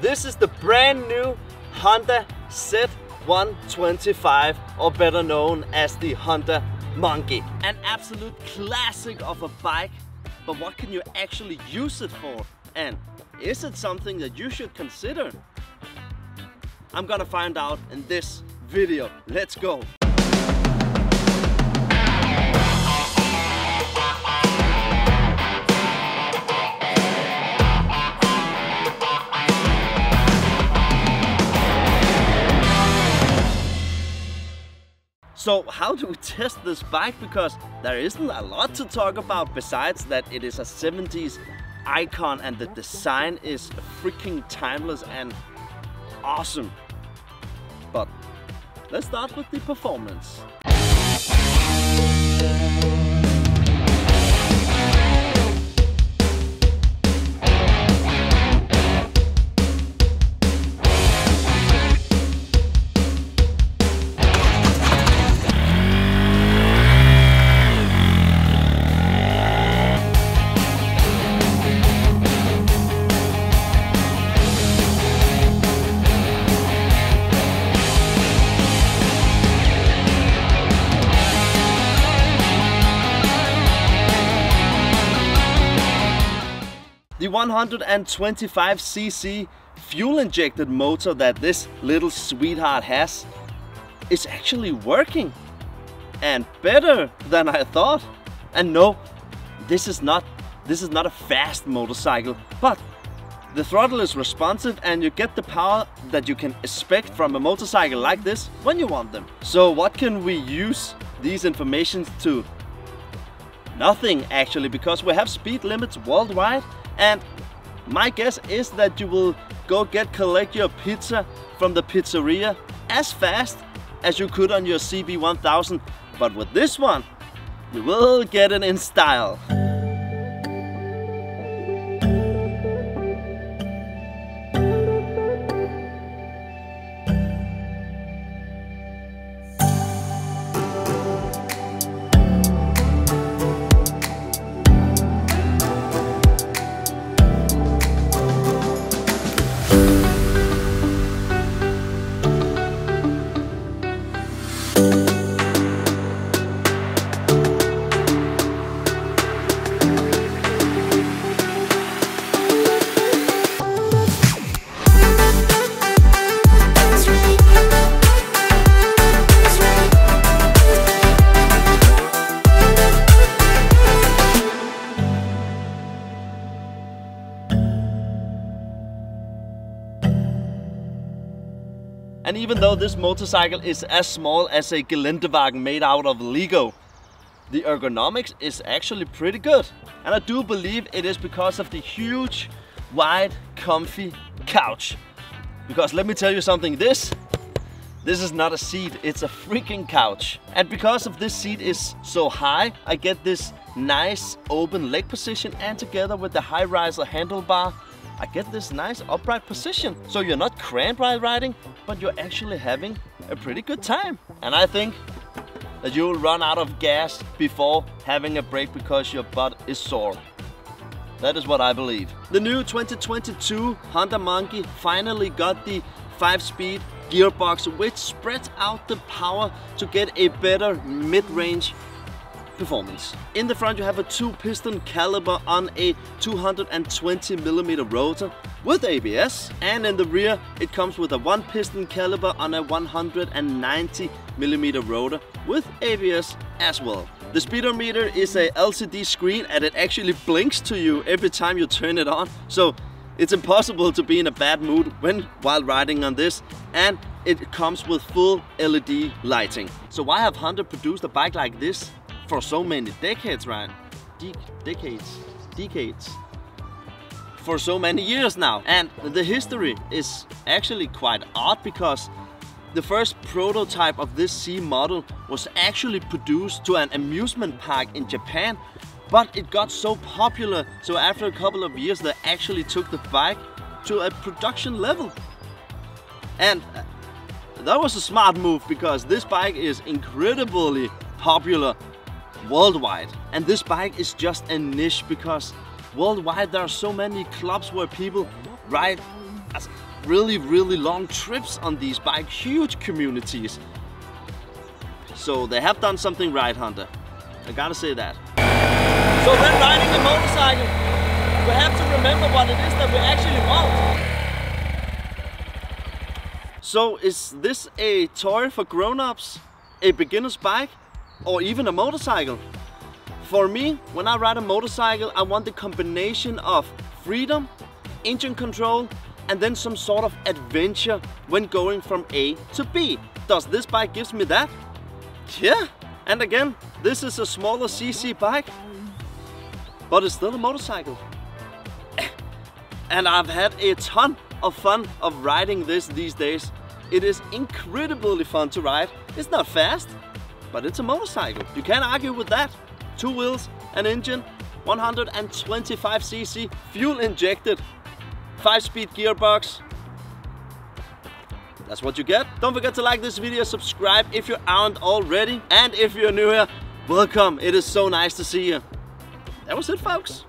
This is the brand new Honda Z125, or better known as the Honda Monkey. An absolute classic of a bike, but what can you actually use it for? And is it something that you should consider? I'm gonna find out in this video. Let's go! So how do we test this bike? Because there isn't a lot to talk about besides that it is a 70s icon and the design is freaking timeless and awesome. But let's start with the performance. The 125cc fuel-injected motor that this little sweetheart has is actually working, and better than I thought. And no, this is not a fast motorcycle, but the throttle is responsive and you get the power that you can expect from a motorcycle like this when you want them. So what can we use these informations to? Nothing actually, because we have speed limits worldwide. And my guess is that you will collect your pizza from the pizzeria as fast as you could on your CB1000. But with this one, you will get it in style. And even though this motorcycle is as small as a Geländewagen made out of Lego, the ergonomics is actually pretty good. And I do believe it is because of the huge, wide, comfy couch. Because let me tell you something, this is not a seat, it's a freaking couch. And because of this seat is so high, I get this nice open leg position, and together with the high riser handlebar, I get this nice upright position. So you're not cramped while riding, but you're actually having a pretty good time. And I think that you will run out of gas before having a break because your butt is sore. That is what I believe. The new 2022 Honda Monkey finally got the 5-speed gearbox, which spreads out the power to get a better mid-range performance. In the front you have a 2-piston caliper on a 220mm rotor with ABS, and in the rear it comes with a 1-piston caliper on a 190mm rotor with ABS as well. The speedometer is a LCD screen and it actually blinks to you every time you turn it on, so it's impossible to be in a bad mood while riding on this, and it comes with full LED lighting. So why have Honda produced a bike like this for so many decades, right? Decades. For so many years now. And the history is actually quite odd, because the first prototype of this C model was actually produced to an amusement park in Japan, but it got so popular, so after a couple of years they actually took the bike to a production level. And that was a smart move, because this bike is incredibly popular worldwide. And this bike is just a niche because worldwide there are so many clubs where people ride really long trips on these bikes, huge communities. So they have done something right, Honda. I gotta say that. So when riding a motorcycle, we have to remember what it is that we actually want. So is this a toy for grown-ups, a beginner's bike, or even a motorcycle? For me, when I ride a motorcycle, I want the combination of freedom, engine control, and then some sort of adventure when going from A to B. Does this bike give me that? Yeah, and again, this is a smaller CC bike, but it's still a motorcycle. And I've had a ton of fun of riding this these days. It is incredibly fun to ride. It's not fast, but it's a motorcycle. You can't argue with that. 2 wheels, an engine, 125cc, fuel injected, 5-speed gearbox. That's what you get. Don't forget to like this video, subscribe if you aren't already. And if you're new here, welcome. It is so nice to see you. That was it, folks.